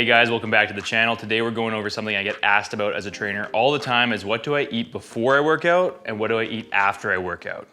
Hey guys, welcome back to the channel. Today we're going over something I get asked about as a trainer all the time is what do I eat before I work out and what do I eat after I work out?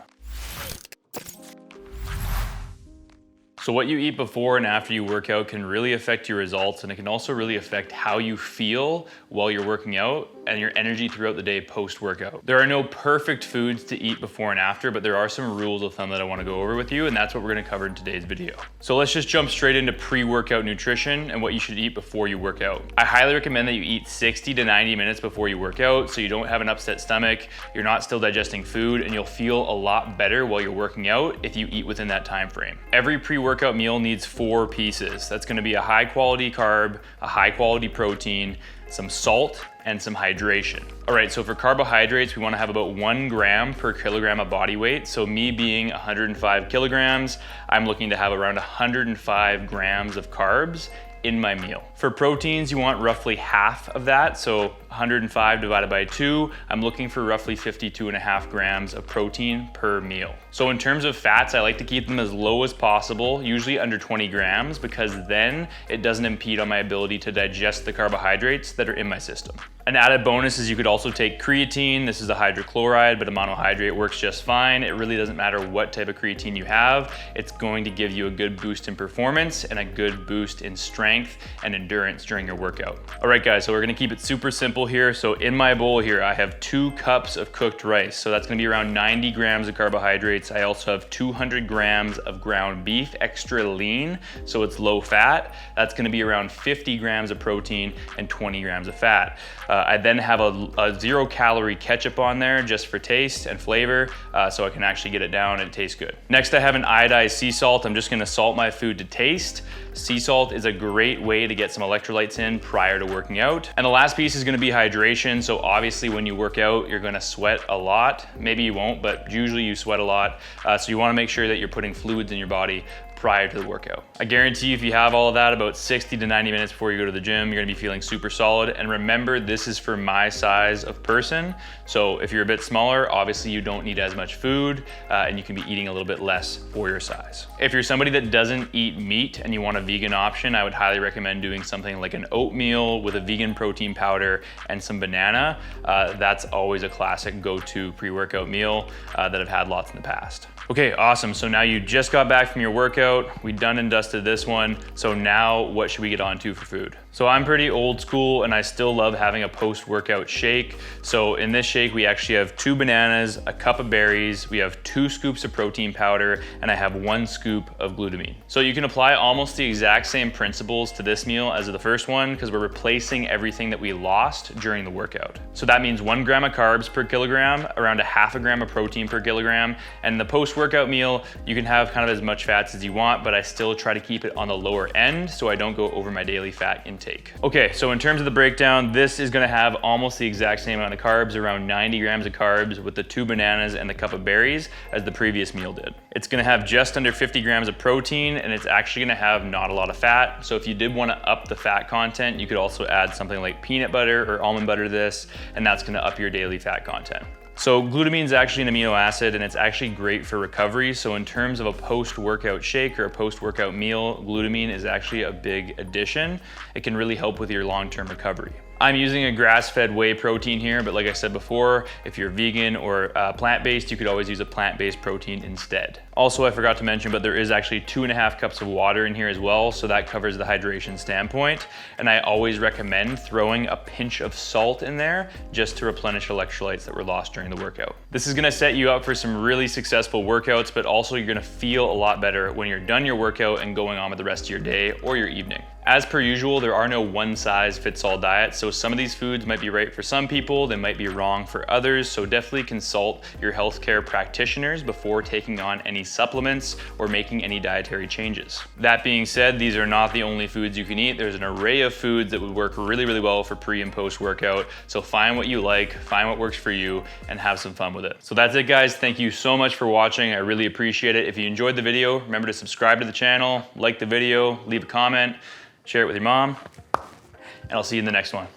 So what you eat before and after you work out can really affect your results, and it can also really affect how you feel while you're working out and your energy throughout the day post-workout. There are no perfect foods to eat before and after, but there are some rules of thumb that I want to go over with you, and that's what we're going to cover in today's video. So let's just jump straight into pre-workout nutrition and what you should eat before you work out. I highly recommend that you eat 60 to 90 minutes before you work out so you don't have an upset stomach, you're not still digesting food, and you'll feel a lot better while you're working out if you eat within that time frame. Every pre-workout meal needs 4 pieces. That's going to be a high quality carb, a high quality protein, some salt, and some hydration. All right, so for carbohydrates, we want to have about 1 gram per kilogram of body weight. So me being 105 kilograms, I'm looking to have around 105 grams of carbs in my meal. For proteins, you want roughly half of that. So 105 divided by 2, I'm looking for roughly 52.5 grams of protein per meal. So in terms of fats, I like to keep them as low as possible, usually under 20 grams, because then it doesn't impede on my ability to digest the carbohydrates that are in my system. An added bonus is you could also take creatine. This is a hydrochloride, but a monohydrate works just fine. It really doesn't matter what type of creatine you have. It's going to give you a good boost in performance and a good boost in strength and endurance during your workout. All right, guys, so we're gonna keep it super simple here. So in my bowl here, I have 2 cups of cooked rice. So that's gonna be around 90 grams of carbohydrates. I also have 200 grams of ground beef, extra lean, so it's low fat. That's gonna be around 50 grams of protein and 20 grams of fat. I then have a 0-calorie ketchup on there just for taste and flavor, so I can actually get it down and it tastes good. Next, I have an iodized sea salt. I'm just gonna salt my food to taste. Sea salt is a great way to get some electrolytes in prior to working out. And the last piece is gonna be hydration. So obviously when you work out, you're gonna sweat a lot. Maybe you won't, but usually you sweat a lot. So you wanna make sure that you're putting fluids in your body prior to the workout. I guarantee if you have all of that about 60 to 90 minutes before you go to the gym, you're gonna be feeling super solid. And remember, this is for my size of person. So if you're a bit smaller, obviously you don't need as much food and you can be eating a little bit less for your size. If you're somebody that doesn't eat meat and you want a vegan option, I would highly recommend doing something like an oatmeal with a vegan protein powder and some banana. That's always a classic go-to pre-workout meal that I've had lots in the past. Okay, awesome. So now you just got back from your workout. We done and dusted this one. So now what should we get on to for food? So I'm pretty old school and I still love having a post-workout shake. So in this shake, we actually have 2 bananas, a cup of berries, we have 2 scoops of protein powder, and I have 1 scoop of glutamine. So you can apply almost the exact same principles to this meal as the first one because we're replacing everything that we lost during the workout. So that means 1 gram of carbs per kilogram, around 0.5 gram of protein per kilogram, and the post-workout meal, you can have kind of as much fats as you want, but I still try to keep it on the lower end so I don't go over my daily fat intake. Okay, so in terms of the breakdown, this is gonna have almost the exact same amount of carbs, around 90 grams of carbs with the 2 bananas and the cup of berries as the previous meal did. It's gonna have just under 50 grams of protein and it's actually gonna have not a lot of fat. So if you did wanna up the fat content, you could also add something like peanut butter or almond butter to this, and that's gonna up your daily fat content. So glutamine is actually an amino acid and it's actually great for recovery. So in terms of a post-workout shake or a post-workout meal, glutamine is actually a big addition. It can really help with your long-term recovery. I'm using a grass-fed whey protein here, but like I said before, if you're vegan or plant-based, you could always use a plant-based protein instead. Also, I forgot to mention, but there is actually 2.5 cups of water in here as well, so that covers the hydration standpoint. And I always recommend throwing a pinch of salt in there just to replenish electrolytes that were lost during the workout. This is gonna set you up for some really successful workouts, but also you're gonna feel a lot better when you're done your workout and going on with the rest of your day or your evening. As per usual, there are no one-size-fits-all diets, so some of these foods might be right for some people, they might be wrong for others, so definitely consult your healthcare practitioners before taking on any supplements or making any dietary changes. That being said, these are not the only foods you can eat. There's an array of foods that would work really, really well for pre and post-workout, so find what you like, find what works for you, and have some fun with it. So that's it, guys. Thank you so much for watching. I really appreciate it. If you enjoyed the video, remember to subscribe to the channel, like the video, leave a comment, share it with your mom, and I'll see you in the next one.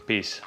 Peace.